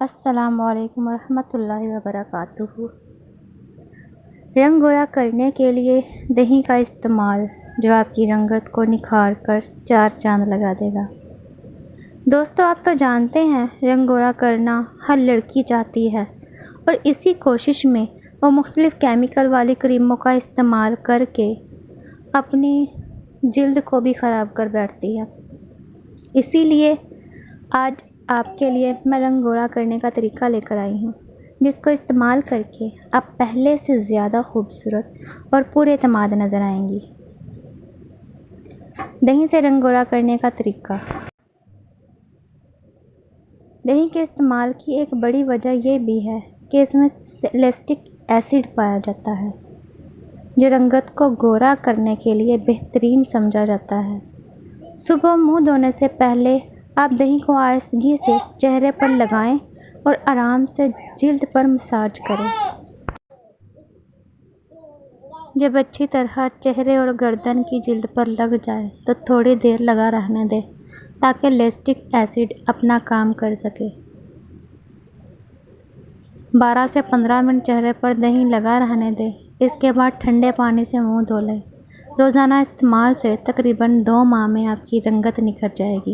السلام علیکم ورحمۃ اللہ وبرکاتہ۔ رنگ گولا کرنے کے لیے دہی کا استعمال جو آپ کی رنگت کو نکھار کر چار چاند لگا دے گا۔ دوستو، آپ تو جانتے ہیں رنگ گولا کرنا ہر لڑکی چاہتی ہے اور اسی کوشش میں وہ مختلف کیمیکل والی کریموں کا استعمال کر کے اپنی جلد کو بھی خراب کر بیٹھتی ہے۔ اسی لیے آج آپ کے لیے میں رنگ گولا کرنے کا طریقہ لے کر آئی ہوں، جس کو استعمال کر کے آپ پہلے سے زیادہ خوبصورت اور پورے اعتماد نظر آئیں گی۔ دہی سے رنگ گولا کرنے کا طریقہ۔ دہی کے استعمال کی ایک بڑی وجہ یہ بھی ہے کہ اس میں سیلسٹک ایسڈ پایا جاتا ہے، جو رنگت کو گورا کرنے کے لیے بہترین سمجھا جاتا ہے۔ صبح منہ دھونے سے پہلے آپ دہی کو آہستگی سے چہرے پر لگائیں اور آرام سے جلد پر مساج کریں۔ جب اچھی طرح چہرے اور گردن کی جلد پر لگ جائے تو تھوڑی دیر لگا رہنے دیں تاکہ لیسٹک ایسڈ اپنا کام کر سکے۔ 12 سے 15 منٹ چہرے پر دہی لگا رہنے دیں۔ اس کے بعد ٹھنڈے پانی سے منہ دھو لیں۔ روزانہ استعمال سے تقریباً 2 ماہ میں آپ کی رنگت نکھر جائے گی۔